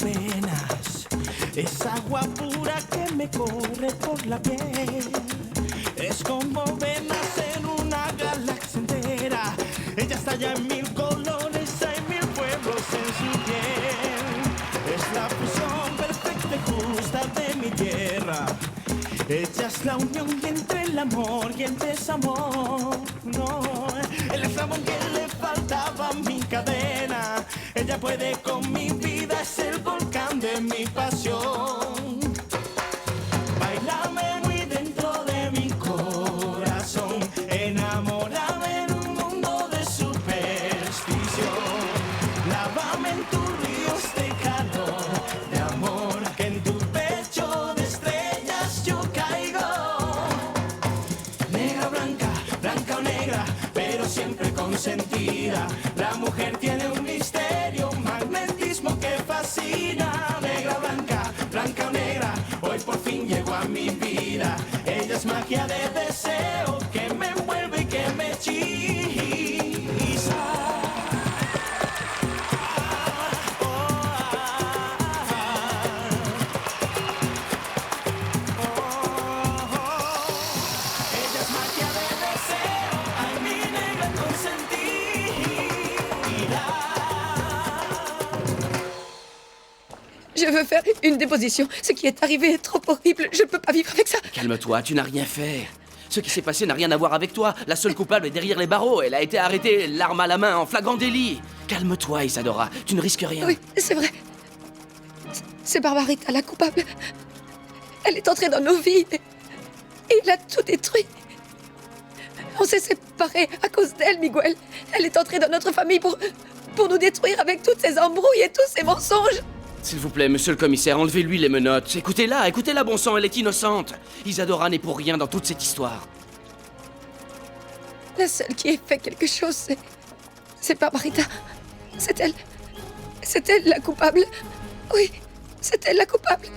venas. Es agua pura que me corre por la piel. Es como venas en una galaxia entera. Ella estalla en mil colores, hay mil pueblos en su piel. Es la fusión perfecta y justa de mi tierra. Ella es la unión entre el amor y el desamor. No, el eslabón que le faltaba a mi cadena. Ella puede con mi vida, es el volcán de mi pasión. Bailame muy dentro de mi corazón. Enamórame en un mundo de superstición. Lávame en tus ríos de calor, de amor, que en tu pecho de estrellas yo caigo. Negra, blanca, blanca o negra, pero siempre consentida. La mujer tiene un misterio, un magnetismo que fascina. Negra, blanca, blanca o negra, hoy por fin llegó a mi vida. Ella es magia de deseo que me envuelve y que me hechiza. Ella es magia de deseo, ay mi negra consentida. Je veux faire une déposition. Ce qui est arrivé est trop horrible. Je ne peux pas vivre avec ça. Calme-toi, tu n'as rien fait. Ce qui s'est passé n'a rien à voir avec toi. La seule coupable est derrière les barreaux. Elle a été arrêtée, l'arme à la main, en flagrant délit. Calme-toi, Isadora. Tu ne risques rien. Oui, c'est vrai. C'est Barbarita, la coupable. Elle est entrée dans nos vies et elle a tout détruit. On s'est séparés à cause d'elle, Miguel. Elle est entrée dans notre famille pour nous détruire avec toutes ces embrouilles et tous ces mensonges. S'il vous plaît, monsieur le commissaire, enlevez-lui les menottes. Écoutez-la, écoutez-la, bon sang, elle est innocente. Isadora n'est pour rien dans toute cette histoire. La seule qui ait fait quelque chose, c'est Barbarita. C'est elle. C'est elle la coupable. Oui, c'est elle la coupable.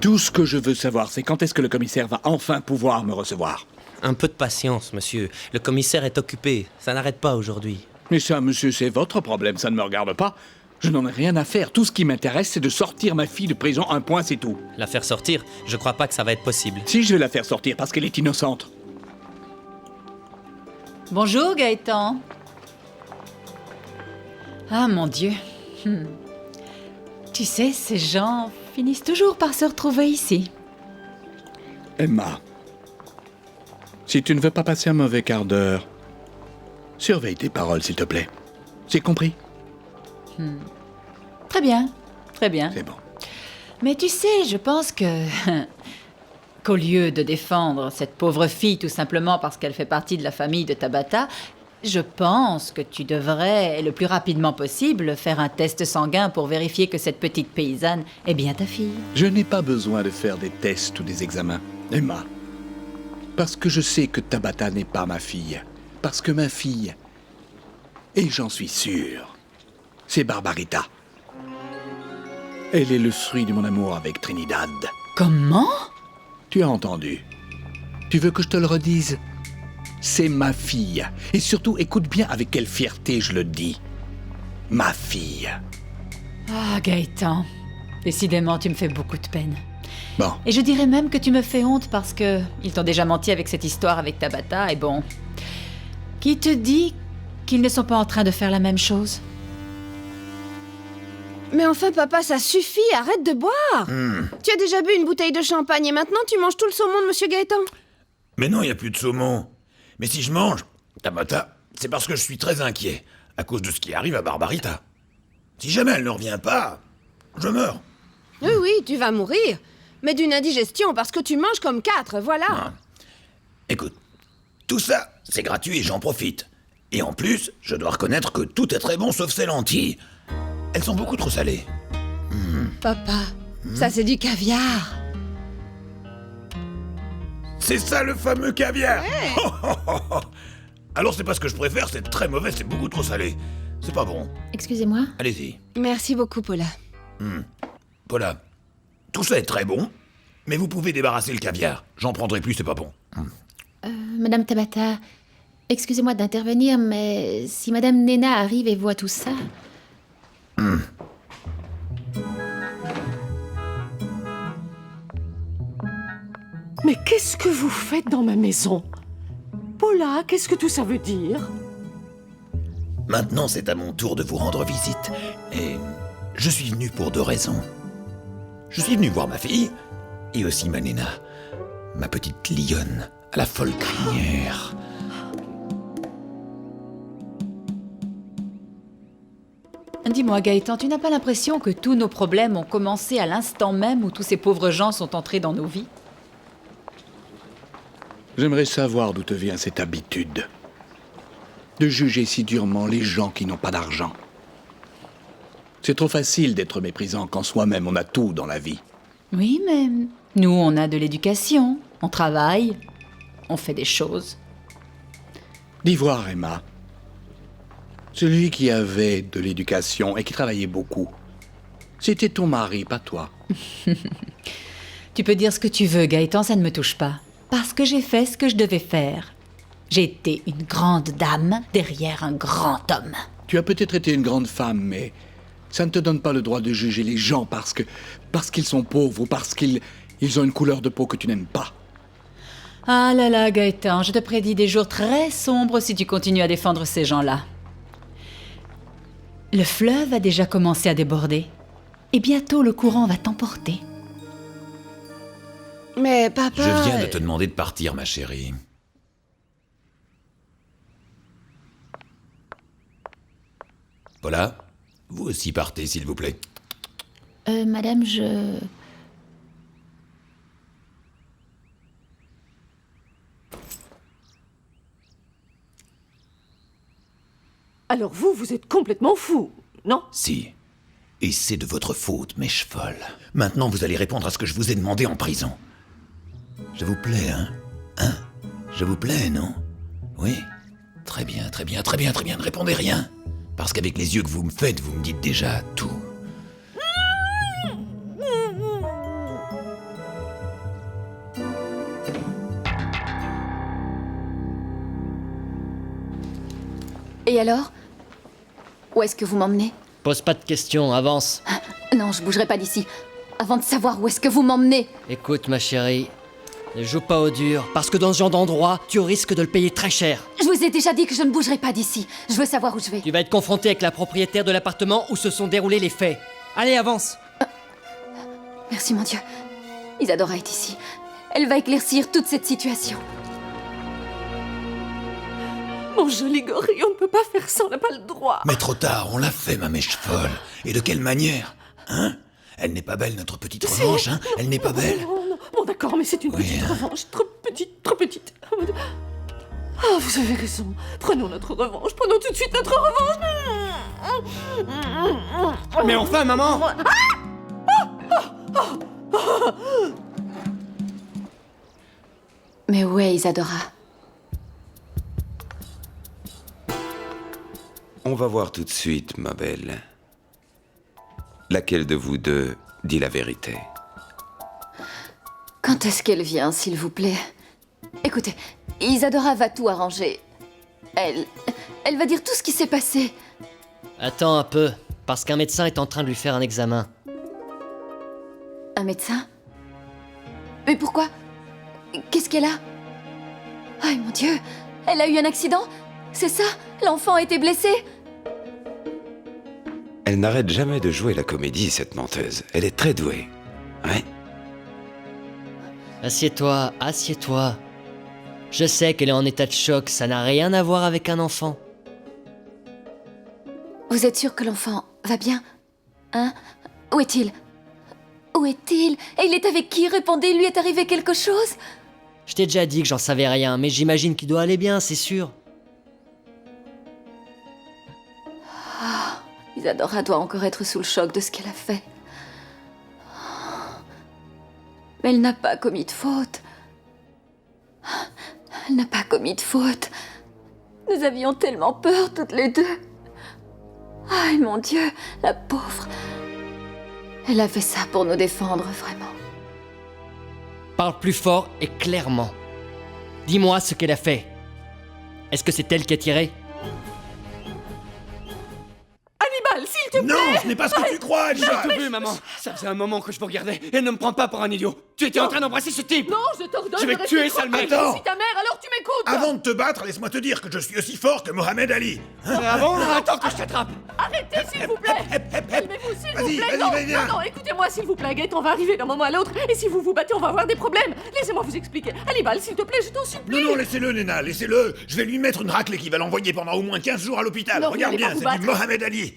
Tout ce que je veux savoir, c'est quand est-ce que le commissaire va enfin pouvoir me recevoir. Un peu de patience, monsieur. Le commissaire est occupé. Ça n'arrête pas aujourd'hui. Mais ça, monsieur, c'est votre problème, ça ne me regarde pas. Je n'en ai rien à faire. Tout ce qui m'intéresse, c'est de sortir ma fille de prison. Un point, c'est tout. La faire sortir, je crois pas que ça va être possible. Si, je vais la faire sortir parce qu'elle est innocente. Bonjour Gaëtan. Ah mon Dieu. Tu sais, ces gens finissent toujours par se retrouver ici. Emma, si tu ne veux pas passer un mauvais quart d'heure, surveille tes paroles, s'il te plaît. C'est compris? Très bien, très bien. C'est bon. Mais tu sais, je pense que... qu'au lieu de défendre cette pauvre fille tout simplement parce qu'elle fait partie de la famille de Tabata, je pense que tu devrais, le plus rapidement possible, faire un test sanguin pour vérifier que cette petite paysanne est bien ta fille. Je n'ai pas besoin de faire des tests ou des examens, Emma. Parce que je sais que Tabata n'est pas ma fille. Parce que ma fille, et j'en suis sûr, c'est Barbarita. Elle est le fruit de mon amour avec Trinidad. Comment ? Tu as entendu. Tu veux que je te le redise? C'est ma fille. Et surtout, écoute bien avec quelle fierté je le dis. Ma fille. Ah, Gaëtan, décidément, tu me fais beaucoup de peine. Bon, Et je dirais même que tu me fais honte parce que ils t'ont déjà menti avec cette histoire avec Tabata, et bon... Qui te dit qu'ils ne sont pas en train de faire la même chose ? Mais enfin, papa, ça suffit, arrête de boire. Tu as déjà bu une bouteille de champagne et maintenant tu manges tout le saumon de Monsieur Gaëtan. Mais non, il n'y a plus de saumon. Mais si je mange, Tabata, c'est parce que je suis très inquiet, à cause de ce qui arrive à Barbarita. Si jamais elle ne revient pas, je meurs. Oui, oui, tu vas mourir. Mais d'une indigestion parce que tu manges comme 4, voilà. Ah. Écoute, tout ça, c'est gratuit et j'en profite. Et en plus, je dois reconnaître que tout est très bon sauf ces lentilles. Elles sont beaucoup trop salées. Papa, ça c'est du caviar. C'est ça le fameux caviar. Alors c'est pas ce que je préfère, c'est très mauvais, c'est beaucoup trop salé. C'est pas bon. Excusez-moi. Allez-y. Merci beaucoup, Paula. Paula, tout ça est très bon, mais vous pouvez débarrasser le caviar. J'en prendrai plus, c'est pas bon. Madame Tabata, excusez-moi d'intervenir, mais si Madame Nena arrive et voit tout ça... Mais qu'est-ce que vous faites dans ma maison? Paula, qu'est-ce que tout ça veut dire? Maintenant, c'est à mon tour de vous rendre visite. Et je suis venu pour 2 raisons. Je suis venu voir ma fille, et aussi ma Néna, ma petite lionne, à la folle crinière. Dis-moi, Gaëtan, tu n'as pas l'impression que tous nos problèmes ont commencé à l'instant même où tous ces pauvres gens sont entrés dans nos vies? J'aimerais savoir d'où te vient cette habitude de juger si durement les gens qui n'ont pas d'argent. C'est trop facile d'être méprisant quand soi-même on a tout dans la vie. Oui, mais nous, on a de l'éducation, on travaille, on fait des choses. Dis voir, Emma. Celui qui avait de l'éducation et qui travaillait beaucoup, c'était ton mari, pas toi. Tu peux dire ce que tu veux, Gaëtan, ça ne me touche pas. Parce que j'ai fait ce que je devais faire. J'ai été une grande dame derrière un grand homme. Tu as peut-être été une grande femme, mais ça ne te donne pas le droit de juger les gens parce qu'ils sont pauvres ou parce qu'ils ont une couleur de peau que tu n'aimes pas. Ah là là, Gaëtan, je te prédis des jours très sombres si tu continues à défendre ces gens-là. Le fleuve a déjà commencé à déborder. Et bientôt le courant va t'emporter. Mais papa... Je viens de te demander de partir, ma chérie. Voilà, vous aussi partez, s'il vous plaît. Madame, je... Alors vous êtes complètement fou, non? Si. Et c'est de votre faute, mèche folle. Maintenant, vous allez répondre à ce que je vous ai demandé en prison. Je vous plais, hein? Hein? Je vous plais, non? Oui? Très bien, très bien, très bien, très bien. Ne répondez rien. Parce qu'avec les yeux que vous me faites, vous me dites déjà tout. Et alors? Où est-ce que vous m'emmenez? Pose pas de questions, avance. Non, je bougerai pas d'ici. Avant de savoir où est-ce que vous m'emmenez. Écoute, ma chérie, ne joue pas au dur, parce que dans ce genre d'endroit, tu risques de le payer très cher. Je vous ai déjà dit que je ne bougerai pas d'ici. Je veux savoir où je vais. Tu vas être confronté avec la propriétaire de l'appartement où se sont déroulés les faits. Allez, avance. Merci, mon Dieu. Isadora est ici. Elle va éclaircir toute cette situation. Mon joli gorille, on ne peut pas faire ça, on n'a pas le droit. Mais trop tard, on l'a fait, ma mèche folle. Et de quelle manière? Hein? Elle n'est pas belle, notre petite revanche, hein? Elle n'est pas belle? Non. Bon, d'accord, mais c'est une petite revanche. Trop petite, trop petite. Ah, vous avez raison. Prenons notre revanche. Prenons tout de suite notre revanche. Mais enfin, maman! Mais où est Isadora? On va voir tout de suite, ma belle. Laquelle de vous deux dit la vérité? Quand est-ce qu'elle vient, s'il vous plaît? Écoutez, Isadora va tout arranger. Elle va dire tout ce qui s'est passé. Attends un peu, parce qu'un médecin est en train de lui faire un examen. Un médecin? Mais pourquoi? Qu'est-ce qu'elle a? Oh mon Dieu! Elle a eu un accident? C'est ça? L'enfant a été blessé? Elle n'arrête jamais de jouer la comédie, cette menteuse. Elle est très douée. Ouais. Assieds-toi, assieds-toi. Je sais qu'elle est en état de choc, ça n'a rien à voir avec un enfant. Vous êtes sûr que l'enfant va bien? Hein? Où est-il? Où est-il? Et il est avec qui? Répondez, lui est arrivé quelque chose? Je t'ai déjà dit que j'en savais rien, mais j'imagine qu'il doit aller bien, c'est sûr. Isadora doit encore être sous le choc de ce qu'elle a fait. Mais elle n'a pas commis de faute. Elle n'a pas commis de faute. Nous avions tellement peur toutes les deux. Ay, mon Dieu, la pauvre. Elle a fait ça pour nous défendre, vraiment. Parle plus fort et clairement. Dis-moi ce qu'elle a fait. Est-ce que c'est elle qui a tiré? Hannibal, s'il te plaît! Non, ce n'est pas ce que tu crois, Hannibal! J'ai tout vu, maman. Ça faisait un moment que je vous regardais. Et ne me prends pas pour un idiot. Tu étais en train d'embrasser ce type. Non, je t'ordonne Je vais de rester tuer, sale mec. tranquille. Attends. Si ta mère, alors tu m'écoutes! Avant de te battre, laisse-moi te dire que je suis aussi fort que Mohamed Ali. Hein? Ah bon? Attends que je t'attrape. Arrêtez, s'il vous plaît! Calmez-vous, s'il vous Vas-y, plaît! vas-y, Non, viens. non, écoutez-moi, s'il vous plaît, Gaëtan va arriver d'un moment à l'autre, et si vous vous battez, on va avoir des problèmes! Laissez-moi vous expliquer. Hannibal, s'il te plaît, je t'en supplie! Non, laissez-le, Nena, laissez-le. Je vais lui mettre une raclée qui va l'envoyer pendant au moins 15 jours à l'hôpital. Non, vous Regarde n'allez bien, pas vous c'est du battre. Mohamed Ali.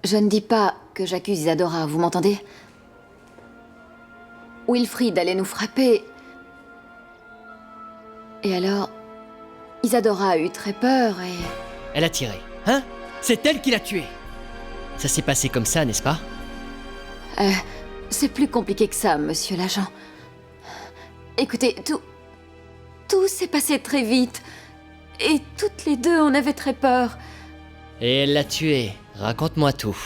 Je ne dis pas que j'accuse Isadora, vous m'entendez? Wilfried allait nous frapper. Et alors, Isadora a eu très peur et... Elle a tiré, hein? C'est elle qui l'a tué. Ça s'est passé comme ça, n'est-ce pas? C'est plus compliqué que ça, monsieur l'agent. Écoutez, tout s'est passé très vite. Et toutes les deux, on avait très peur. Et elle l'a tué. Raconte-moi tout.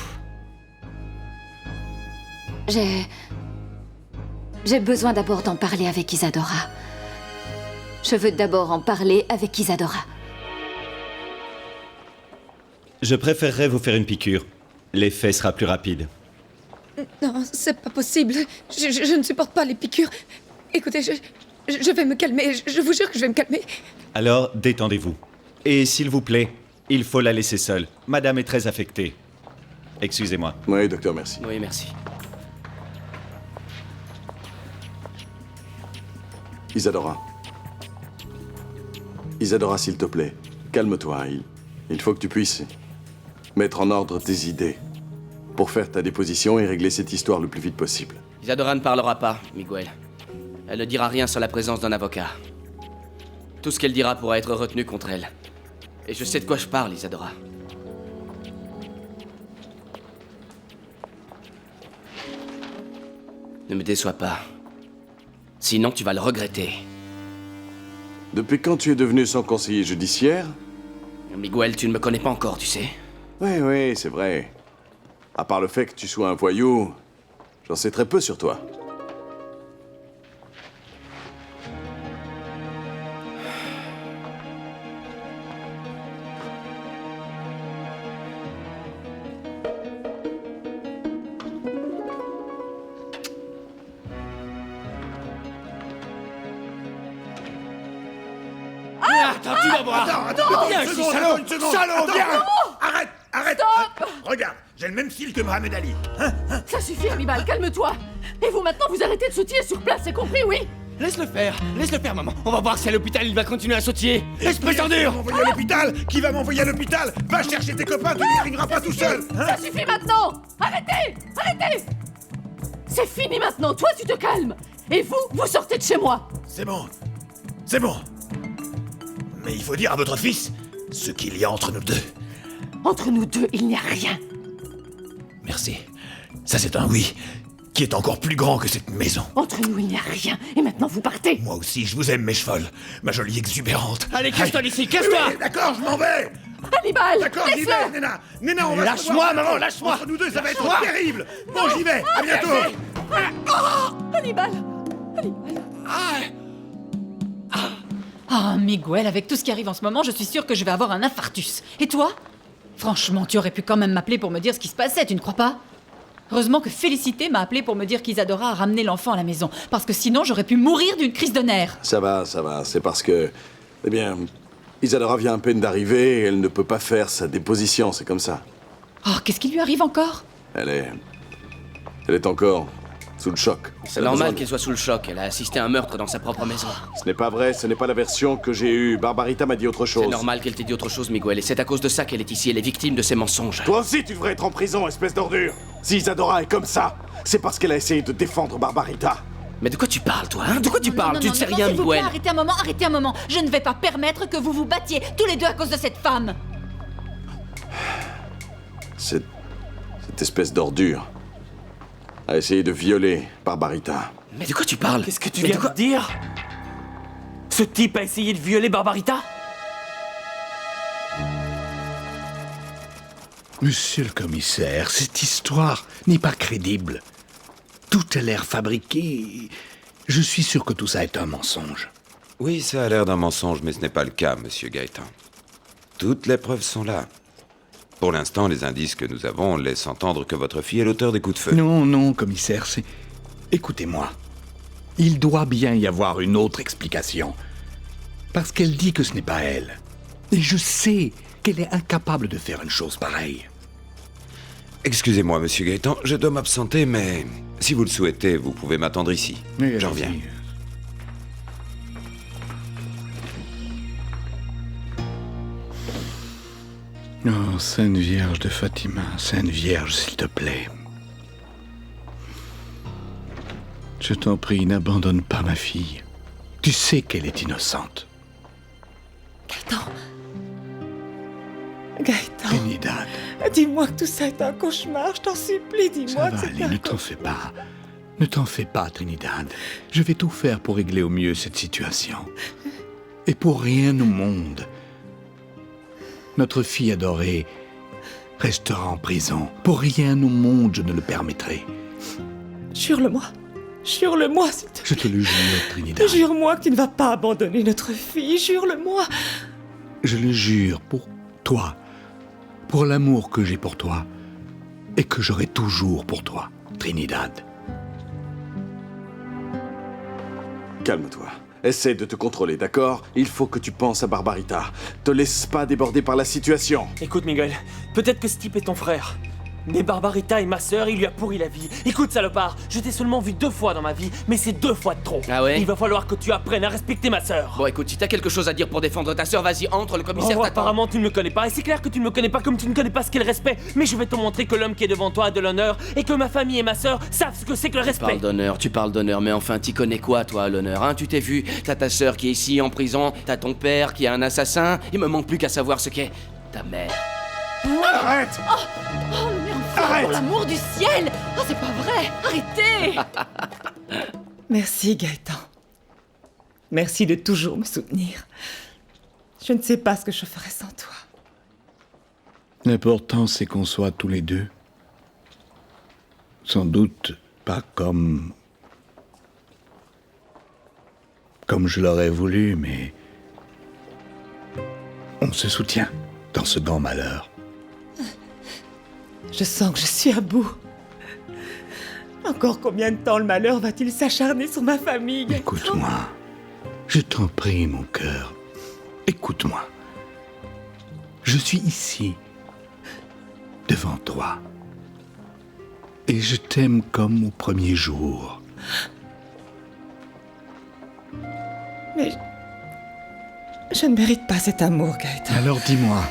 J'ai besoin d'abord d'en parler avec Isadora. Je veux d'abord en parler avec Isadora. Je préférerais vous faire une piqûre. L'effet sera plus rapide. Non, c'est pas possible. Je ne supporte pas les piqûres. Écoutez, je vais me calmer. Je vous jure que je vais me calmer. Alors, détendez-vous. Et s'il vous plaît, il faut la laisser seule. Madame est très affectée. Excusez-moi. Oui, docteur, merci. Oui, merci. Isadora. Isadora, s'il te plaît, calme-toi. Il faut que tu puisses mettre en ordre tes idées pour faire ta déposition et régler cette histoire le plus vite possible. Isadora ne parlera pas, Miguel. Elle ne dira rien sans la présence d'un avocat. Tout ce qu'elle dira pourra être retenu contre elle. Et je sais de quoi je parle, Isadora. Ne me déçois pas. Sinon, tu vas le regretter. Depuis quand tu es devenu son conseiller judiciaire? Miguel, tu ne me connais pas encore, tu sais. Oui, c'est vrai. À part le fait que tu sois un voyou, j'en sais très peu sur toi. Attends, tu vas voir. Attends, Viens une ici, seconde, salaud. attends une seconde. Salaud, Attends, viens. Arrête. Regarde, j'ai le même style que Mohamed Ali. Ça suffit, Hannibal, calme-toi! Et vous, maintenant, vous arrêtez de sautiller sur place, c'est compris, oui? Laisse-le faire, maman. On va voir si à l'hôpital il va continuer à sautiller. Espèce Qui va d'ordure. m'envoyer à l'hôpital? Qui va m'envoyer à l'hôpital? Va chercher tes copains, tu n'y arriveras pas tout seul. Hein? Ça suffit maintenant! Arrêtez! C'est fini maintenant, toi tu te calmes! Et vous sortez de chez moi! C'est bon. Mais il faut dire à votre fils ce qu'il y a entre nous deux. Entre nous deux, il n'y a rien! Merci. Ça, c'est un oui qui est encore plus grand que cette maison. Entre nous, il n'y a rien! Et maintenant, vous partez! Moi aussi, je vous aime, mes chevoles. Ma jolie exubérante. Allez, casse-toi d'ici, casse-toi. Oui, d'accord, je m'en vais. Hannibal! D'accord, j'y vais, Nena. Nena, on va se Lâche-moi, revoir. maman, lâche-moi. Entre nous deux, ça va être terrible. Bon, j'y vais. À bientôt. Hannibal! Ah, Miguel, avec tout ce qui arrive en ce moment, je suis sûre que je vais avoir un infarctus. Et toi? Franchement, tu aurais pu quand même m'appeler pour me dire ce qui se passait, tu ne crois pas? Heureusement que Félicité m'a appelé pour me dire qu'Isadora a ramené l'enfant à la maison, parce que sinon j'aurais pu mourir d'une crise de nerfs. Ça va. C'est parce que... Eh bien, Isadora vient à peine d'arriver et elle ne peut pas faire sa déposition, c'est comme ça. Oh, qu'est-ce qui lui arrive encore? Elle est encore sous le choc. C'est normal qu'elle soit sous le choc. Elle a assisté à un meurtre dans sa propre maison. Ce n'est pas vrai, ce n'est pas la version que j'ai eue. Barbarita m'a dit autre chose. C'est normal qu'elle t'ait dit autre chose, Miguel. Et c'est à cause de ça qu'elle est ici. Elle est victime de ses mensonges. Toi aussi, tu devrais être en prison, espèce d'ordure. Si Isadora est comme ça, c'est parce qu'elle a essayé de défendre Barbarita. Mais de quoi tu parles, toi, hein? De quoi tu parles? Tu ne sais rien, s'il vous plaît, Miguel. arrêtez un moment. Je ne vais pas permettre que vous vous battiez tous les deux à cause de cette femme. Cette espèce d'ordure a essayé de violer Barbarita. Mais de quoi tu parles? Qu'est-ce que tu viens de dire? Ce type a essayé de violer Barbarita? Monsieur le commissaire, cette histoire n'est pas crédible. Tout a l'air fabriqué. Je suis sûr que tout ça est un mensonge. Oui, ça a l'air d'un mensonge, mais ce n'est pas le cas, monsieur Gaëtan. Toutes les preuves sont là. Pour l'instant, les indices que nous avons laissent entendre que votre fille est l'auteur des coups de feu. Non, non, commissaire, c'est... Écoutez-moi. Il doit bien y avoir une autre explication. Parce qu'elle dit que ce n'est pas elle. Et je sais qu'elle est incapable de faire une chose pareille. Excusez-moi, monsieur Gaëtan, je dois m'absenter, mais si vous le souhaitez, vous pouvez m'attendre ici. Oui, je reviens. Oh, Sainte Vierge de Fatima, Sainte Vierge, s'il te plaît. Je t'en prie, n'abandonne pas ma fille. Tu sais qu'elle est innocente. Gaëtan. Gaëtan. Trinidad. Dis-moi que tout ça est un cauchemar, je t'en supplie, dis-moi Ça que va c'est aller, un ne t'en fais pas. Ne t'en fais pas, Trinidad. Je vais tout faire pour régler au mieux cette situation. Et pour rien au monde, notre fille adorée restera en prison. Pour rien au monde, je ne le permettrai. Jure-le-moi. Jure-le-moi, s'il te plaît. Je te le jure, Trinidad. Jure-moi que tu ne vas pas abandonner notre fille. Jure-le-moi. Je le jure pour toi, pour l'amour que j'ai pour toi et que j'aurai toujours pour toi, Trinidad. Calme-toi. Essaie de te contrôler, d'accord? Il faut que tu penses à Barbarita. Te laisse pas déborder par la situation. Écoute, Miguel, peut-être que ce type est ton frère. Mais Barbarita est ma sœur, il lui a pourri la vie. Écoute, salopard, je t'ai seulement vu 2 fois dans ma vie, mais c'est 2 fois de trop. Ah ouais? Il va falloir que tu apprennes à respecter ma sœur. Bon, écoute, si t'as quelque chose à dire pour défendre ta sœur, vas-y, entre, le commissaire t'attend. Apparemment, tu ne me connais pas, et c'est clair que tu ne me connais pas comme tu ne connais pas ce qu'est le respect. Mais je vais te montrer que l'homme qui est devant toi a de l'honneur, et que ma famille et ma sœur savent ce que c'est que le respect. Tu parles d'honneur, mais enfin, t'y connais quoi, toi, l'honneur, hein? Tu t'es vu, t'as ta sœur qui est ici en prison, t'as ton père qui est un assassin, il me manque plus qu'à savoir ce qu'est ta mère. Arrête! Oh, mais enfin, pour l'amour du ciel! Oh, c'est pas vrai! Arrêtez! Merci, Gaëtan. Merci de toujours me soutenir. Je ne sais pas ce que je ferais sans toi. L'important, c'est qu'on soit tous les deux. Sans doute pas comme je l'aurais voulu, mais on se soutient dans ce grand malheur. Je sens que je suis à bout. Encore combien de temps le malheur va-t-il s'acharner sur ma famille, Gaëtan? Écoute-moi. Je t'en prie, mon cœur. Écoute-moi. Je suis ici, devant toi. Et je t'aime comme au premier jour. Mais je ne mérite pas cet amour, Gaëtan. Alors dis-moi.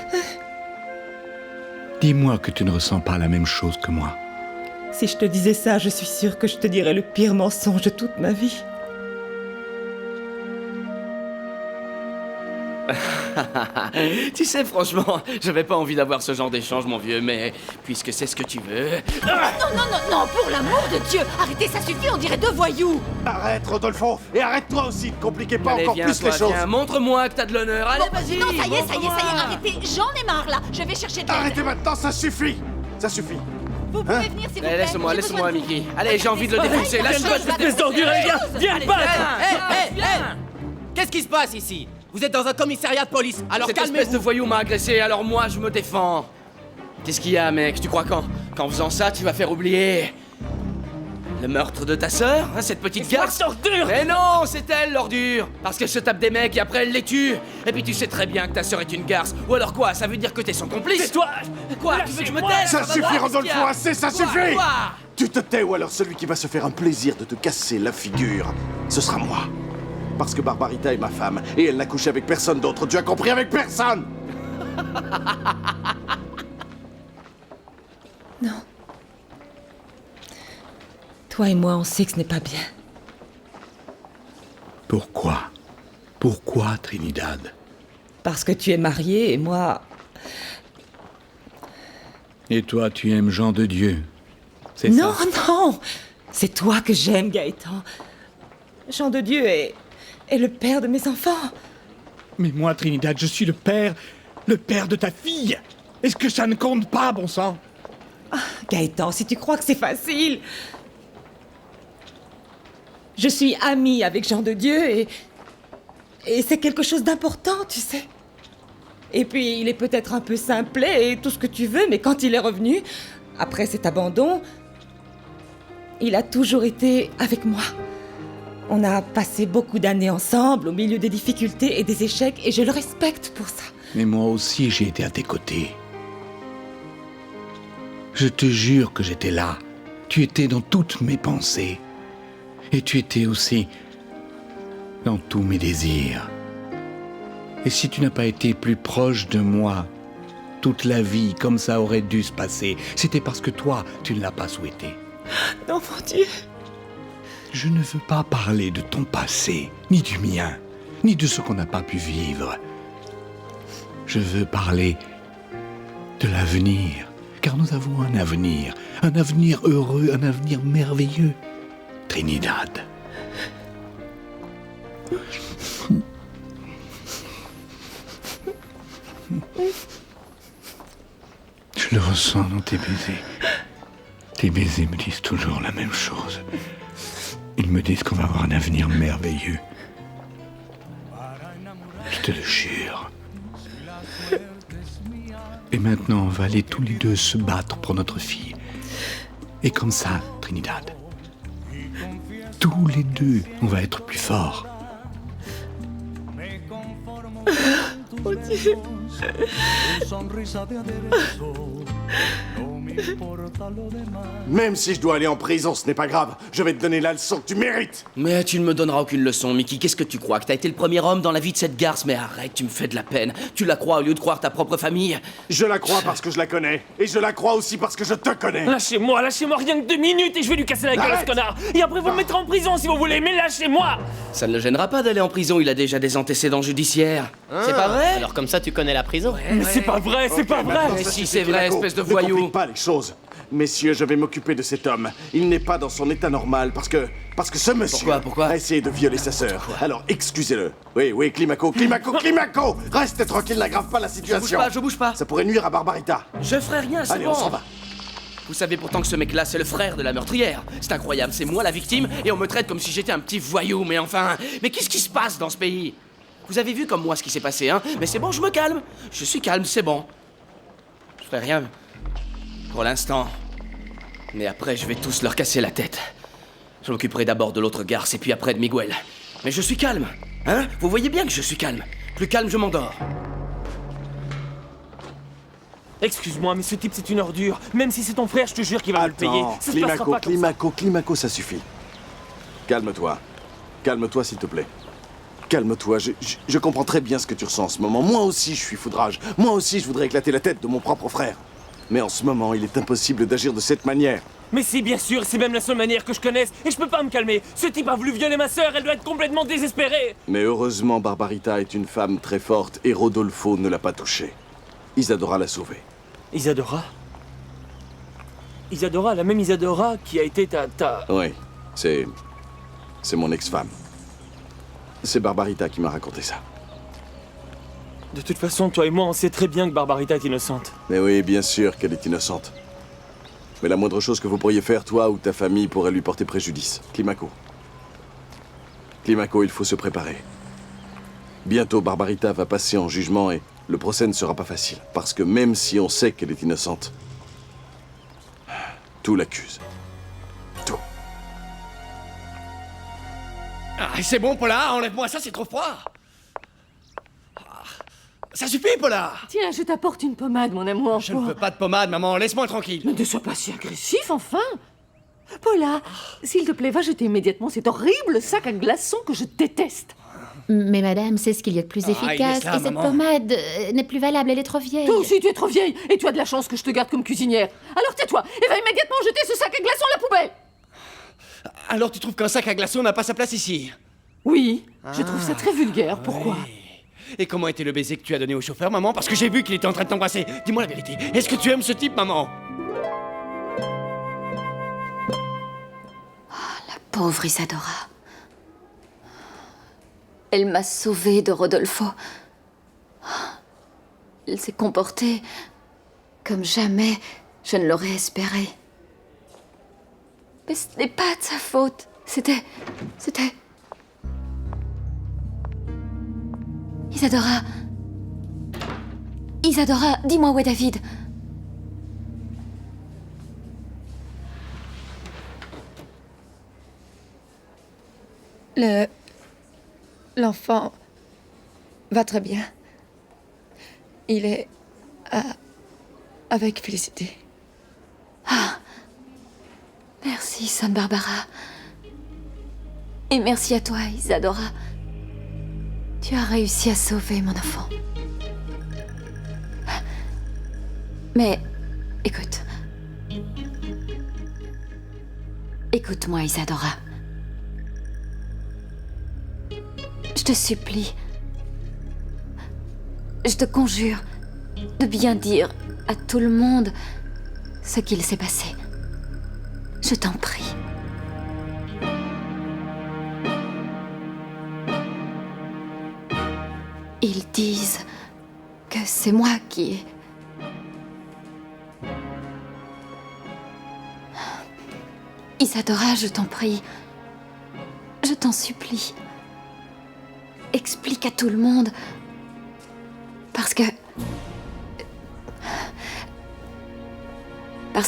Dis-moi que tu ne ressens pas la même chose que moi. Si je te disais ça, je suis sûre que je te dirais le pire mensonge de toute ma vie. Tu sais, franchement, j'avais pas envie d'avoir ce genre d'échange, mon vieux, mais puisque c'est ce que tu veux... Non, pour l'amour de Dieu! Arrêtez, ça suffit, on dirait 2 voyous! Arrête, Rodolfo! Et arrête-toi aussi, ne compliquez pas Allez, encore viens, plus toi, les choses! Viens, montre-moi que t'as de l'honneur, allez, vas-y! Non, ça y est, arrêtez! J'en ai marre, là! Je vais chercher de l'aide! Arrêtez maintenant, ça suffit! Ça suffit! Vous pouvez venir, s'il vous plaît! Laisse-moi, Mickey. Allez, j'ai envie de le défoncer, lâche-moi, cette espèce d'ordure, viens te battre! Hé! Qu'est-ce qui se passe ici? Vous êtes dans un commissariat de police, alors Cette calmez-vous! espèce de voyou m'a agressé, alors moi, je me défends. Qu'est-ce qu'il y a, mec? Tu crois qu'en faisant ça, tu vas faire oublier... le meurtre de ta sœur, hein, cette petite garce? Ordure! Mais non, c'est elle, l'ordure! Parce qu'elle se tape des mecs et après elle les tue! Et puis tu sais très bien que ta sœur est une garce. Ou alors quoi? Ça veut dire que t'es son complice? C'est toi! Quoi? Tu veux que je me taise? Ça suffit, Rodolfo, assez, ça suffit! Quoi? Tu te tais ou alors celui qui va se faire un plaisir de te casser la figure, ce sera moi. Parce que Barbarita est ma femme, et elle n'a couché avec personne d'autre, tu as compris? Avec personne! Non. Toi et moi, on sait que ce n'est pas bien. Pourquoi? Pourquoi, Trinidad? Parce que tu es mariée et moi... Et toi, tu aimes Jean de Dieu, c'est Non, ça? non! C'est toi que j'aime, Gaëtan. Jean de Dieu est le père de mes enfants. Mais moi, Trinidad, je suis le père de ta fille. Est-ce que ça ne compte pas, bon sang? Ah, Gaëtan, si tu crois que c'est facile... Je suis amie avec Jean de Dieu et c'est quelque chose d'important, tu sais. Et puis, il est peut-être un peu simplet et tout ce que tu veux, mais quand il est revenu, après cet abandon, il a toujours été avec moi. On a passé beaucoup d'années ensemble, au milieu des difficultés et des échecs, et je le respecte pour ça. Mais moi aussi, j'ai été à tes côtés. Je te jure que j'étais là. Tu étais dans toutes mes pensées. Et tu étais aussi dans tous mes désirs. Et si tu n'as pas été plus proche de moi toute la vie, comme ça aurait dû se passer, c'était parce que toi, tu ne l'as pas souhaité. Non, mon Dieu. Je ne veux pas parler de ton passé, ni du mien, ni de ce qu'on n'a pas pu vivre. Je veux parler de l'avenir, car nous avons un avenir heureux, un avenir merveilleux. Trinidad. Je le ressens dans tes baisers. Tes baisers me disent toujours la même chose. Ils me disent qu'on va avoir un avenir merveilleux. Je te le jure. Et maintenant, on va aller tous les deux se battre pour notre fille. Et comme ça, Trinidad, tous les deux, on va être plus forts. Mon Dieu. Même si je dois aller en prison, ce n'est pas grave. Je vais te donner la leçon que tu mérites. Mais tu ne me donneras aucune leçon, Mickey. Qu'est-ce que tu crois? Que t'as été le premier homme dans la vie de cette garce? Mais arrête, tu me fais de la peine. Tu la crois au lieu de croire ta propre famille. Je la crois parce que je la connais. Et je la crois aussi parce que je te connais. Lâchez-moi rien que 2 minutes et je vais lui casser la gueule à ce connard. Et après vous le mettrez en prison si vous voulez, mais lâchez-moi. Ça ne le gênera pas d'aller en prison, il a déjà des antécédents judiciaires. C'est pas vrai? Alors comme ça, tu connais la prison? Mais c'est pas vrai, c'est pas vrai. Mais si c'est vrai, espèce de voyou. Ne complique pas les choses. Messieurs, je vais m'occuper de cet homme. Il n'est pas dans son état normal parce que ce monsieur Pourquoi a essayé de violer sa sœur. Alors excusez-le. Oui, Climaco. Reste tranquille, n'aggrave pas la situation. Je bouge pas. Ça pourrait nuire à Barbarita. Je ferai rien, c'est Allez, bon. on s'en va. Vous savez pourtant que ce mec-là, c'est le frère de la meurtrière. C'est incroyable, c'est moi la victime et on me traite comme si j'étais un petit voyou. Mais enfin, mais qu'est-ce qui se passe dans ce pays? Vous avez vu comme moi ce qui s'est passé, hein? Mais c'est bon, je me calme. Je suis calme, c'est bon. Je ferai rien pour l'instant. Mais après, je vais tous leur casser la tête. Je m'occuperai d'abord de l'autre garce et puis après de Miguel. Mais je suis calme, hein? Vous voyez bien que je suis calme. Plus calme, je m'endors. Excuse-moi, mais ce type c'est une ordure. Même si c'est ton frère, je te jure qu'il va me le payer. Ça se passera pas comme ça. Climaco, ça suffit. Calme-toi. Calme-toi, s'il te plaît. Calme-toi, je comprends très bien ce que tu ressens en ce moment. Moi aussi, je suis foudrage. Moi aussi, je voudrais éclater la tête de mon propre frère. Mais en ce moment, il est impossible d'agir de cette manière. Mais si, bien sûr, c'est même la seule manière que je connaisse. Et je peux pas me calmer. Ce type a voulu violer ma sœur, elle doit être complètement désespérée. Mais heureusement, Barbarita est une femme très forte et Rodolfo ne l'a pas touchée. Isadora l'a sauvée. Isadora? Isadora, la même Isadora qui a été ta... Oui, c'est mon ex-femme. C'est Barbarita qui m'a raconté ça. De toute façon, toi et moi, on sait très bien que Barbarita est innocente. Mais oui, bien sûr qu'elle est innocente. Mais la moindre chose que vous pourriez faire, toi ou ta famille, pourrait lui porter préjudice. Climaco, il faut se préparer. Bientôt, Barbarita va passer en jugement et le procès ne sera pas facile. Parce que même si on sait qu'elle est innocente, tout l'accuse. Tout. Ah, c'est bon, Paula, enlève-moi ça, c'est trop froid. Ça suffit, Paula! Tiens, je t'apporte une pommade, mon amour. Je ne veux pas de pommade, maman, laisse-moi tranquille. Mais ne sois pas si agressif, enfin. Paula, s'il te plaît, va jeter immédiatement cet horrible sac à glaçons que je déteste. Mais madame, c'est ce qu'il y a de plus efficace. laisse-la, Et cette maman. pommade n'est plus valable, elle est trop vieille. Toi aussi, tu es trop vieille, et tu as de la chance que je te garde comme cuisinière. Alors tais-toi, et va immédiatement jeter ce sac à glaçons à la poubelle. Alors tu trouves qu'un sac à glaçons n'a pas sa place ici? Oui, je trouve ça très vulgaire, pourquoi? Et comment était le baiser que tu as donné au chauffeur, maman? Parce que j'ai vu qu'il était en train de t'embrasser. Dis-moi la vérité, est-ce que tu aimes ce type, maman? Pauvre Isadora. Elle m'a sauvée de Rodolfo. Elle s'est comportée comme jamais je ne l'aurais espéré. Mais ce n'est pas de sa faute. C'était... Isadora. Isadora, dis-moi où est David. L'enfant va très bien. Il est avec Félicité. Ah, merci, Sainte Barbara. Et merci à toi, Isadora. Tu as réussi à sauver mon enfant. Mais, écoute. Écoute-moi, Isadora. Je te supplie. Je te conjure de bien dire à tout le monde ce qu'il s'est passé. Je t'en prie. Ils disent que c'est moi qui ai... Isadora, je t'en prie. Je t'en supplie. Explique à tout le monde. Parce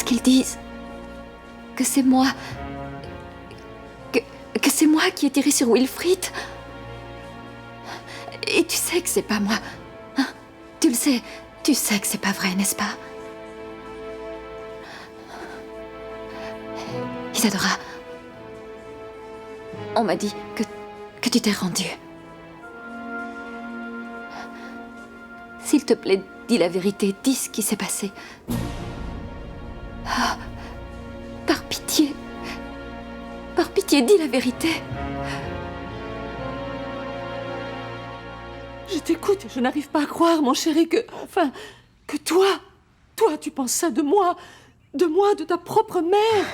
qu'ils disent que c'est moi... Que c'est moi qui ai tiré sur Wilfrid. Et tu sais que c'est pas moi. Hein? Tu le sais. Tu sais que c'est pas vrai, n'est-ce pas? Isadora, on m'a dit que tu t'es rendue. S'il te plaît, dis la vérité, dis ce qui s'est passé. Ah, par pitié, dis la vérité. Je t'écoute et je n'arrive pas à croire, mon chéri, que toi, tu penses ça de moi, de ta propre mère.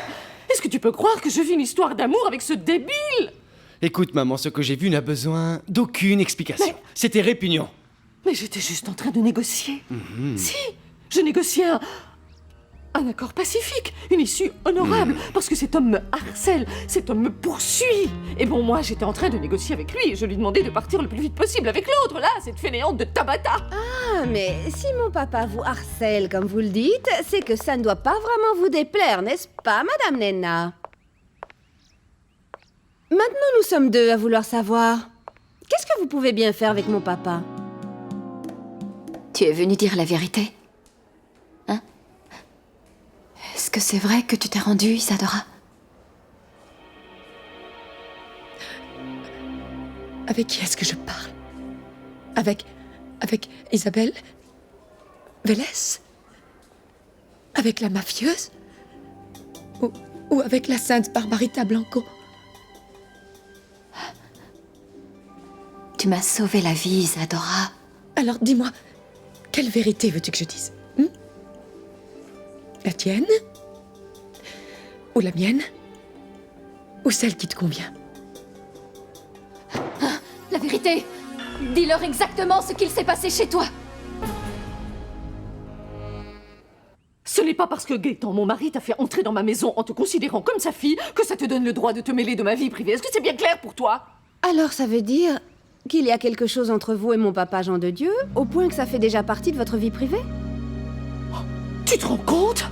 Est-ce que tu peux croire que je vis une histoire d'amour avec ce débile? Écoute, maman, ce que j'ai vu n'a besoin d'aucune explication. C'était répugnant. Mais j'étais juste en train de négocier. Si, je négociais un accord pacifique, une issue honorable, parce que cet homme me harcèle, cet homme me poursuit. Et bon, moi, j'étais en train de négocier avec lui et je lui demandais de partir le plus vite possible avec l'autre, là, cette fainéante de Tabata. Ah, mais si mon papa vous harcèle, comme vous le dites, c'est que ça ne doit pas vraiment vous déplaire, n'est-ce pas, Madame Nenna? Maintenant, nous sommes deux à vouloir savoir. Qu'est-ce que vous pouvez bien faire avec mon papa? Tu es venue dire la vérité? Hein? Est-ce que c'est vrai que tu t'es rendue, Isadora? Avec qui est-ce que je parle? Avec Isabelle Vélez? Avec la mafieuse? Ou avec la sainte Barbarita Blanco? Tu m'as sauvé la vie, Isadora. Alors dis-moi, quelle vérité veux-tu que je dise? La tienne? Ou la mienne? Ou celle qui te convient? La vérité! Dis-leur exactement ce qu'il s'est passé chez toi! Ce n'est pas parce que Gaëtan, mon mari, t'a fait entrer dans ma maison en te considérant comme sa fille que ça te donne le droit de te mêler de ma vie privée. Est-ce que c'est bien clair pour toi? Alors ça veut dire qu'il y a quelque chose entre vous et mon papa Jean de Dieu, au point que ça fait déjà partie de votre vie privée? Tu te rends compte?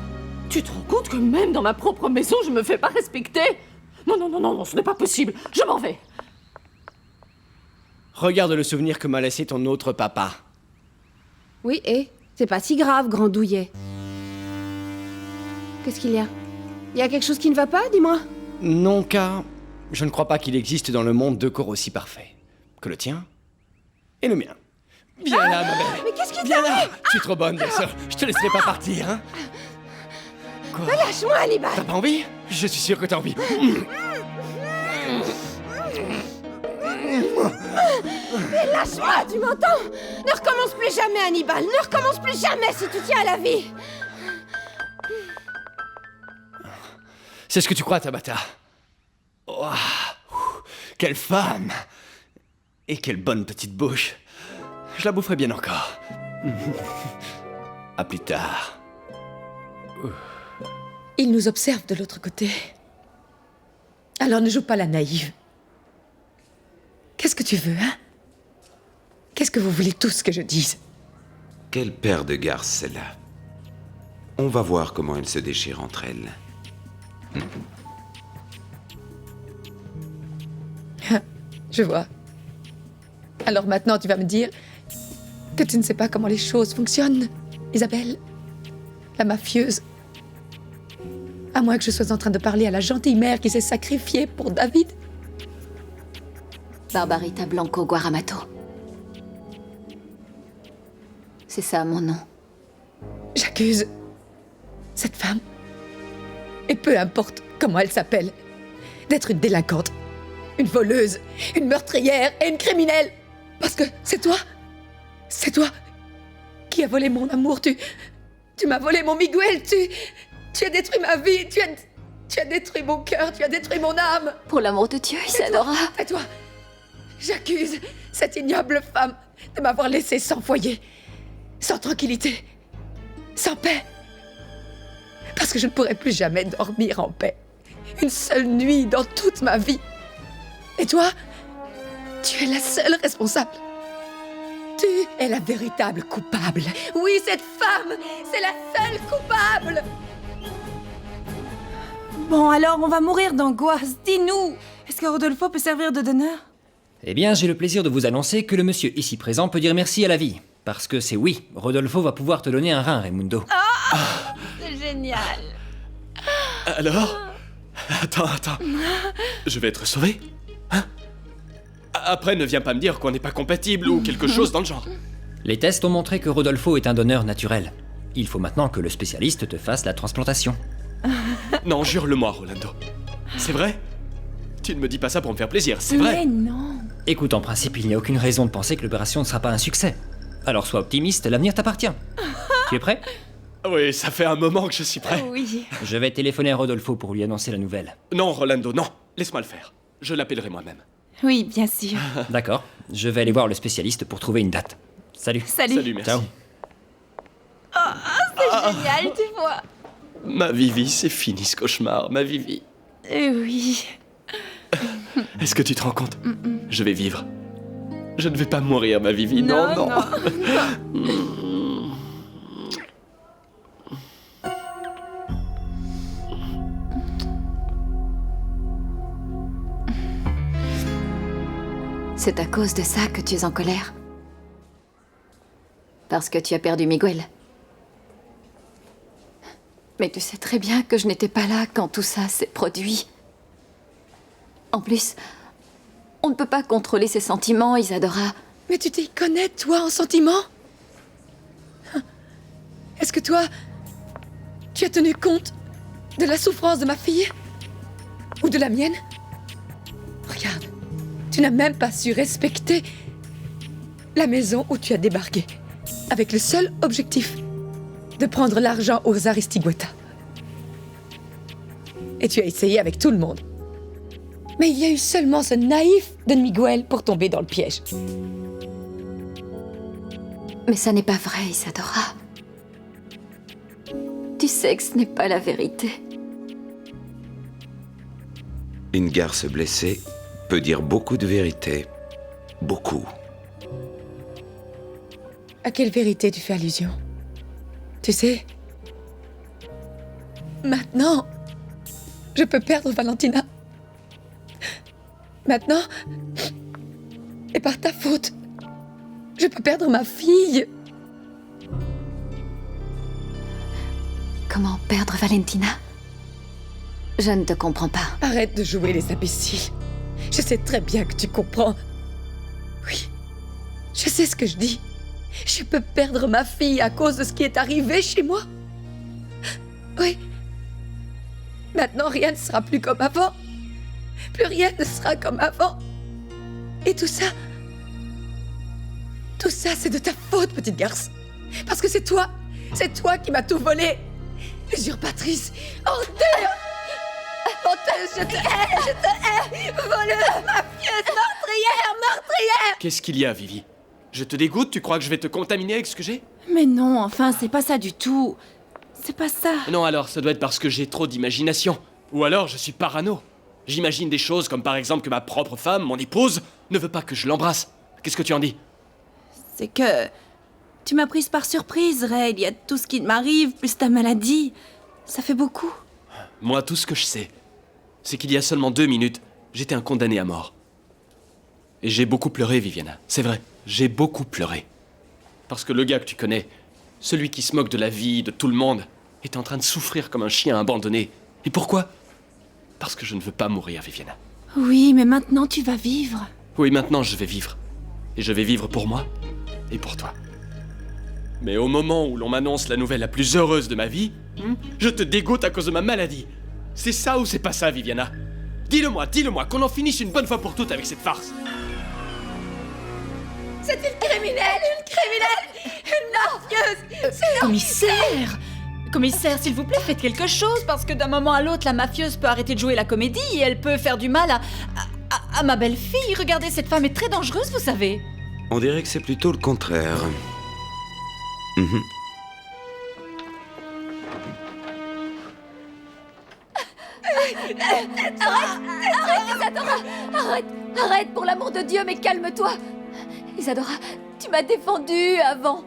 Tu te rends compte que même dans ma propre maison, je me fais pas respecter? Non, ce n'est pas possible. Je m'en vais. Regarde le souvenir que m'a laissé ton autre papa. Oui, et c'est pas si grave, grand douillet. Qu'est-ce qu'il y a? Il y a quelque chose qui ne va pas, dis-moi? Non, car je ne crois pas qu'il existe dans le monde deux corps aussi parfaits que le tien et le mien. Viens là, ma belle. Mais qu'est-ce qui Viens là. t'arrive? Tu es trop bonne, bien sûr. Je te laisserai pas partir, hein. Quoi? Lâche-moi, Hannibal! T'as pas envie? Je suis sûr que t'as envie. Mais lâche-moi, tu m'entends? Ne recommence plus jamais, Hannibal! Ne recommence plus jamais si tu tiens à la vie! C'est ce que tu crois, Tabata. Oh, quelle femme! Et quelle bonne petite bouche. Je la boufferai bien encore. À plus tard. Il nous observe de l'autre côté. Alors ne joue pas la naïve. Qu'est-ce que tu veux, hein? Qu'est-ce que vous voulez tous que je dise? Quelle paire de garces, celle-là. On va voir comment elles se déchirent entre elles. Je vois. Alors maintenant, tu vas me dire que tu ne sais pas comment les choses fonctionnent, Isabelle, la mafieuse. À moins que je sois en train de parler à la gentille mère qui s'est sacrifiée pour David. Barbarita Blanco Guaramato. C'est ça mon nom. J'accuse cette femme, et peu importe comment elle s'appelle, d'être une délinquante, une voleuse, une meurtrière et une criminelle. Parce que c'est toi qui as volé mon amour, tu m'as volé mon Miguel, tu as détruit ma vie, tu as détruit mon cœur, tu as détruit mon âme. Pour l'amour de Dieu, Isadora. Et toi, j'accuse cette ignoble femme de m'avoir laissé sans foyer, sans tranquillité, sans paix. Parce que je ne pourrai plus jamais dormir en paix. Une seule nuit dans toute ma vie. Et toi, tu es la seule responsable. Tu es la véritable coupable. Oui, cette femme, c'est la seule coupable. Bon, alors on va mourir d'angoisse. Dis-nous, est-ce que Rodolfo peut servir de donneur? Eh bien, j'ai le plaisir de vous annoncer que le monsieur ici présent peut dire merci à la vie. Parce que c'est oui, Rodolfo va pouvoir te donner un rein, Raimundo. C'est génial. Alors? Attends. Je vais être sauvé? Hein? Après, ne viens pas me dire qu'on n'est pas compatible ou quelque chose dans le genre. Les tests ont montré que Rodolfo est un donneur naturel. Il faut maintenant que le spécialiste te fasse la transplantation. Non, jure-le-moi, Rolando. C'est vrai? Tu ne me dis pas ça pour me faire plaisir, c'est vrai? Mais non. Écoute, en principe, il n'y a aucune raison de penser que l'opération ne sera pas un succès. Alors sois optimiste, l'avenir t'appartient. Tu es prêt? Oui, ça fait un moment que je suis prêt. Oui. Je vais téléphoner à Rodolfo pour lui annoncer la nouvelle. Non, Rolando, non. Laisse-moi le faire. Je l'appellerai moi-même. Oui, bien sûr. D'accord. Je vais aller voir le spécialiste pour trouver une date. Salut. Salut, merci. Ciao. C'est génial, tu vois. Ma Vivi, c'est fini ce cauchemar, ma Vivi. Oui. Est-ce que tu te rends compte? Je vais vivre. Je ne vais pas mourir, ma Vivi. Non. C'est à cause de ça que tu es en colère. Parce que tu as perdu Miguel. Mais tu sais très bien que je n'étais pas là quand tout ça s'est produit. En plus, on ne peut pas contrôler ses sentiments, Isadora. Mais tu t'y connais, toi, en sentiments? Est-ce que toi, tu as tenu compte de la souffrance de ma fille? Ou de la mienne? Regarde, tu n'as même pas su respecter la maison où tu as débarqué, avec le seul objectif de prendre l'argent aux Aristigueta. Et tu as essayé avec tout le monde. Mais il y a eu seulement ce naïf de Miguel pour tomber dans le piège. Mais ça n'est pas vrai, Isadora. Tu sais que ce n'est pas la vérité. Une garce blessée peut dire beaucoup de vérité. Beaucoup. À quelle vérité tu fais allusion? Tu sais, maintenant, je peux perdre Valentina. Maintenant, et par ta faute, je peux perdre ma fille. Comment perdre Valentina? Je ne te comprends pas. Arrête de jouer les imbéciles. Je sais très bien que tu comprends. Oui, je sais ce que je dis. Je peux perdre ma fille à cause de ce qui est arrivé chez moi. Oui. Maintenant, rien ne sera plus comme avant. Plus rien ne sera comme avant. Et tout ça, c'est de ta faute, petite garce. Parce que c'est toi qui m'as tout volé. Usurpatrice, honteuse, je te hais, voleuse, mafieuse, meurtrière. Qu'est-ce qu'il y a, Vivi? Je te dégoûte? Tu crois que je vais te contaminer avec ce que j'ai? Mais non, enfin, c'est pas ça du tout. C'est pas ça. Non, alors, ça doit être parce que j'ai trop d'imagination. Ou alors, je suis parano. J'imagine des choses comme par exemple que ma propre femme, mon épouse, ne veut pas que je l'embrasse. Qu'est-ce que tu en dis? C'est que... Tu m'as prise par surprise, Ray. Il y a tout ce qui m'arrive, plus ta maladie. Ça fait beaucoup. Moi, tout ce que je sais, c'est qu'il y a seulement 2 minutes, j'étais un condamné à mort. Et j'ai beaucoup pleuré, Viviana. C'est vrai, j'ai beaucoup pleuré. Parce que le gars que tu connais, celui qui se moque de la vie, de tout le monde, est en train de souffrir comme un chien abandonné. Et pourquoi? Parce que je ne veux pas mourir, Viviana. Oui, mais maintenant tu vas vivre. Oui, maintenant je vais vivre. Et je vais vivre pour moi et pour toi. Mais au moment où l'on m'annonce la nouvelle la plus heureuse de ma vie, je te dégoûte à cause de ma maladie. C'est ça ou c'est pas ça, Viviana? Dis-le-moi, qu'on en finisse une bonne fois pour toutes avec cette farce. C'est une criminelle, une mafieuse. C'est Commissaire! Commissaire, s'il vous plaît, faites quelque chose, parce que d'un moment à l'autre, la mafieuse peut arrêter de jouer la comédie et elle peut faire du mal à ma belle-fille. Regardez, cette femme est très dangereuse, vous savez. On dirait que c'est plutôt le contraire. Mhm. Arrête, Isadora! Arrête, pour l'amour de Dieu, mais calme-toi! Isadora, tu m'as défendue avant.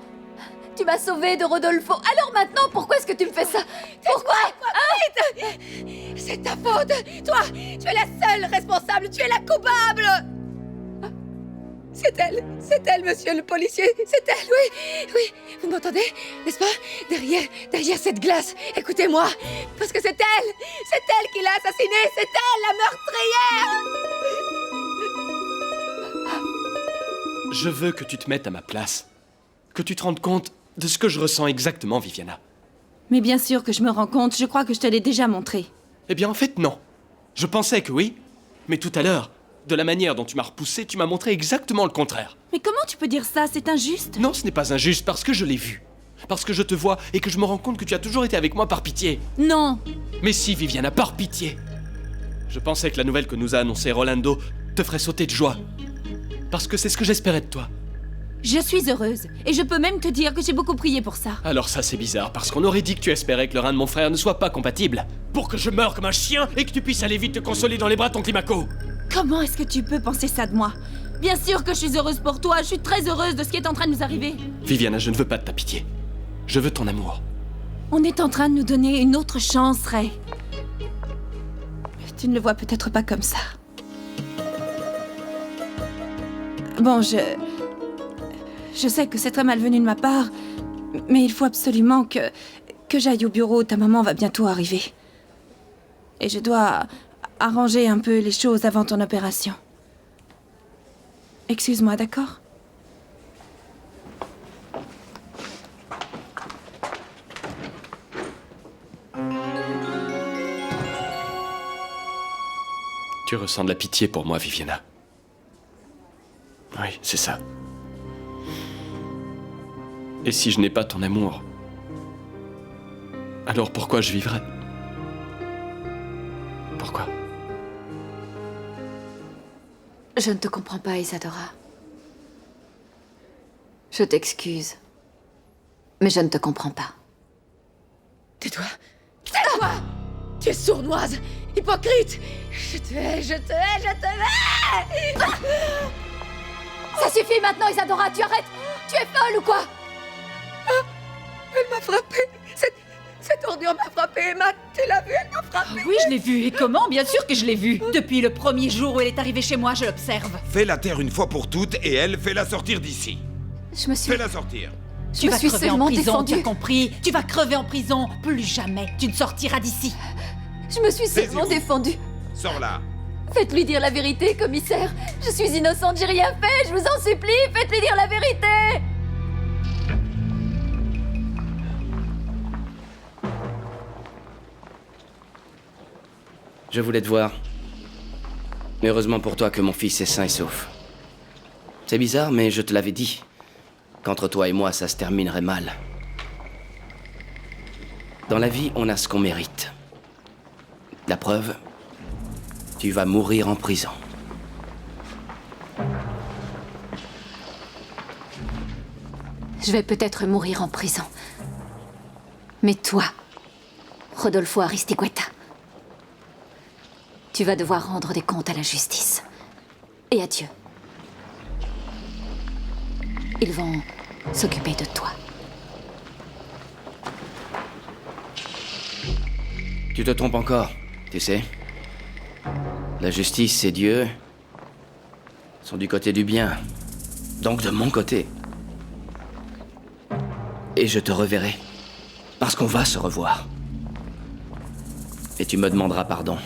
Tu m'as sauvée de Rodolfo. Alors maintenant, pourquoi est-ce que tu me fais ça? Pourquoi? Arrête! C'est ta faute. Toi, tu es la seule responsable. Tu es la coupable. C'est elle, monsieur le policier. C'est elle, oui. Vous m'entendez, n'est-ce pas? Derrière cette glace. Écoutez-moi, parce que c'est elle qui l'a assassinée. C'est elle, la meurtrière. Je veux que tu te mettes à ma place. Que tu te rendes compte de ce que je ressens exactement, Viviana. Mais bien sûr que je me rends compte, je crois que je te l'ai déjà montré. Eh bien, en fait, non. Je pensais que oui, mais tout à l'heure, de la manière dont tu m'as repoussé, tu m'as montré exactement le contraire. Mais comment tu peux dire ça? C'est injuste. Non, ce n'est pas injuste, parce que je l'ai vu. Parce que je te vois et que je me rends compte que tu as toujours été avec moi par pitié. Non. Mais si, Viviana, par pitié. Je pensais que la nouvelle que nous a annoncée Rolando te ferait sauter de joie. Parce que c'est ce que j'espérais de toi. Je suis heureuse, et je peux même te dire que j'ai beaucoup prié pour ça. Alors ça, c'est bizarre, parce qu'on aurait dit que tu espérais que le rein de mon frère ne soit pas compatible. Pour que je meure comme un chien et que tu puisses aller vite te consoler dans les bras de ton Climaco. Comment est-ce que tu peux penser ça de moi? Bien sûr que je suis heureuse pour toi, je suis très heureuse de ce qui est en train de nous arriver. Viviana, je ne veux pas de ta pitié. Je veux ton amour. On est en train de nous donner une autre chance, Ray. Tu ne le vois peut-être pas comme ça. Bon, je sais que c'est très malvenu de ma part, mais il faut absolument que j'aille au bureau. Ta maman va bientôt arriver. Et je dois arranger un peu les choses avant ton opération. Excuse-moi, d'accord? Tu ressens de la pitié pour moi, Viviana. Oui, c'est ça. Et si je n'ai pas ton amour, alors pourquoi je vivrais? Pourquoi? Je ne te comprends pas, Isadora. Je t'excuse. Mais je ne te comprends pas. Tais-toi. Tais-toi! Tu es sournoise, hypocrite. Je te hais. Ça suffit maintenant, Isadora, tu arrêtes! Tu es folle ou quoi? Elle m'a frappée. Cette ordure m'a frappée, Emma. Tu l'as vue, elle m'a frappée. Oui, je l'ai vue. Et comment? Bien sûr que je l'ai vue. Depuis le premier jour où elle est arrivée chez moi, je l'observe. Fais la taire une fois pour toutes et elle, fais-la sortir d'ici. Je me suis... Fais-la sortir. Tu vas crever en prison, défendue. tu as compris? Tu vas crever en prison. Plus jamais tu ne sortiras d'ici. Je me suis seulement défendue. Sors là. Faites-lui dire la vérité, commissaire. Je suis innocente, j'ai rien fait. Je vous en supplie, faites-lui dire la vérité. Je voulais te voir. Mais heureusement pour toi que mon fils est sain et sauf. C'est bizarre, mais je te l'avais dit. Qu'entre toi et moi, ça se terminerait mal. Dans la vie, on a ce qu'on mérite. La preuve, tu vas mourir en prison. Je vais peut-être mourir en prison. Mais toi, Rodolfo Aristigueta, tu vas devoir rendre des comptes à la justice. Et à Dieu. Ils vont s'occuper de toi. Tu te trompes encore, tu sais. La justice et Dieu sont du côté du bien, donc de mon côté. Et je te reverrai, parce qu'on va se revoir. Et tu me demanderas pardon.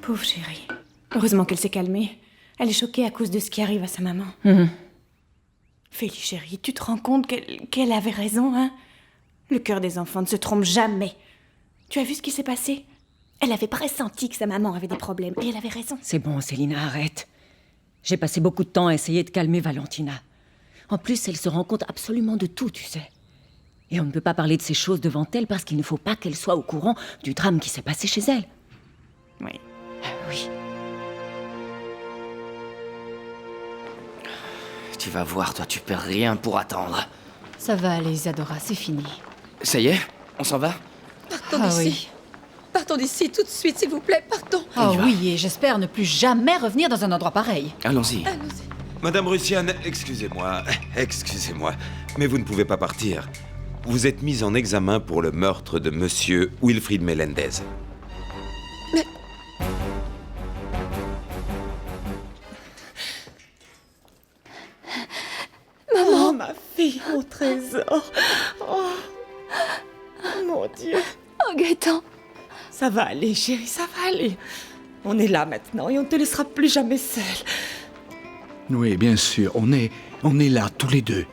Pauvre chérie. Heureusement qu'elle s'est calmée. Elle est choquée à cause de ce qui arrive à sa maman. Félix, chérie, tu te rends compte qu'elle avait raison, hein? Le cœur des enfants ne se trompe jamais. Tu as vu ce qui s'est passé? Elle avait pressenti que sa maman avait des problèmes, et elle avait raison. C'est bon, Célina, arrête. J'ai passé beaucoup de temps à essayer de calmer Valentina. En plus, elle se rend compte absolument de tout, tu sais. Et on ne peut pas parler de ces choses devant elle parce qu'il ne faut pas qu'elle soit au courant du drame qui s'est passé chez elle. Oui. Oui. Tu vas voir, toi, tu perds rien pour attendre. Ça va aller, Isadora, c'est fini. Ça y est, on s'en va? Partons d'ici. oui. Partons d'ici tout de suite, s'il vous plaît, partons. Oh oui, et j'espère ne plus jamais revenir dans un endroit pareil. Allons-y. Madame Russiane, excusez-moi, mais vous ne pouvez pas partir. Vous êtes mise en examen pour le meurtre de Monsieur Wilfrid Melendez. Mais... Maman, oh, ma fille, mon trésor. Oh, mon Dieu. Oh, Gaëtan. Ça va aller, chérie, ça va aller. On est là maintenant et on ne te laissera plus jamais seule. Oui, bien sûr, on est là tous les deux.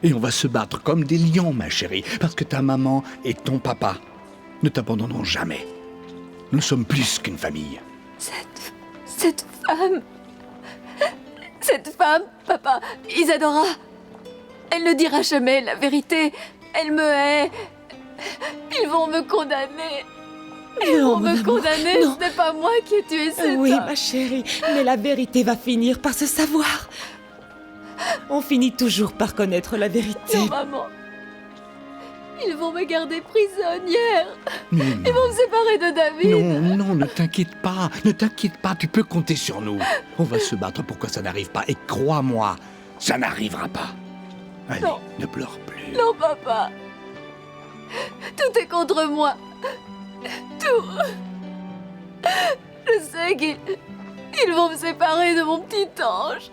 Et on va se battre comme des lions, ma chérie, parce que ta maman et ton papa ne t'abandonneront jamais. Nous sommes plus qu'une famille. Cette femme, papa, Isadora, elle ne dira jamais la vérité. Elle me hait. Ils vont me condamner. Ils vont me condamner. Ce n'est pas moi qui ai tué cet homme. Oui, ma chérie, mais la vérité va finir par se savoir. On finit toujours par connaître la vérité. Non, maman. Ils vont me garder prisonnière. Ils vont me séparer de David. Non, ne t'inquiète pas, tu peux compter sur nous. On va se battre pour que ça n'arrive pas, et crois-moi, ça n'arrivera pas. Allez, non. Ne pleure plus. Non, papa. Tout est contre moi. Tout. Je sais qu'ils vont me séparer de mon petit ange.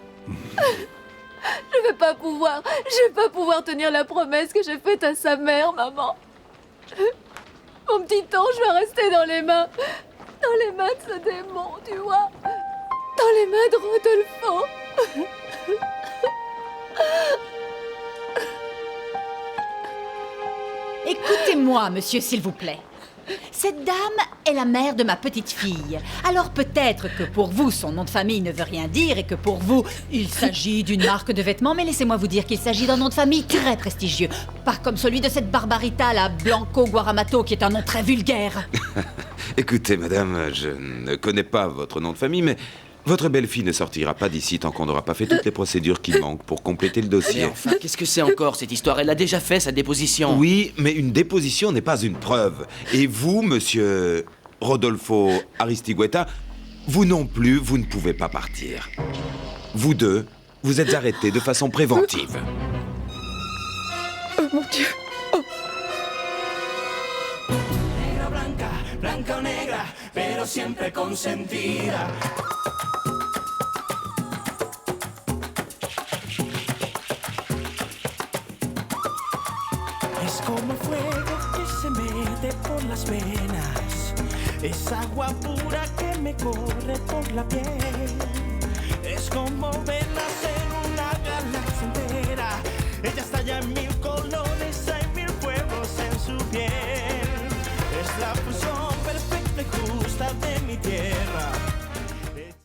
Je vais pas pouvoir tenir la promesse que j'ai faite à sa mère, maman. Mon petit ange va rester dans les mains de ce démon, tu vois. Dans les mains de Rodolfo. Écoutez-moi, monsieur, s'il vous plaît. Cette dame est la mère de ma petite fille. Alors peut-être que pour vous, son nom de famille ne veut rien dire et que pour vous, il s'agit d'une marque de vêtements, mais laissez-moi vous dire qu'il s'agit d'un nom de famille très prestigieux. Pas comme celui de cette Barbarita, la Blanco Guaramato, qui est un nom très vulgaire. Écoutez, madame, je ne connais pas votre nom de famille, mais votre belle-fille ne sortira pas d'ici tant qu'on n'aura pas fait toutes les procédures qui manquent pour compléter le dossier. Mais enfin, qu'est-ce que c'est encore cette histoire? Elle a déjà fait sa déposition. Oui, mais une déposition n'est pas une preuve. Et vous, monsieur Rodolfo Aristigueta, vous non plus, vous ne pouvez pas partir. Vous deux, vous êtes arrêtés de façon préventive. Oh mon Dieu. Blanca o negra, pero siempre consentida. Es como fuego que se mete por las venas, es agua pura que me corre por la piel. Es como ver nacer una galaxia entera, ella estalla en mil colores, hay mil fuegos en su piel. Es la fusión perfecta y justa de mi tierra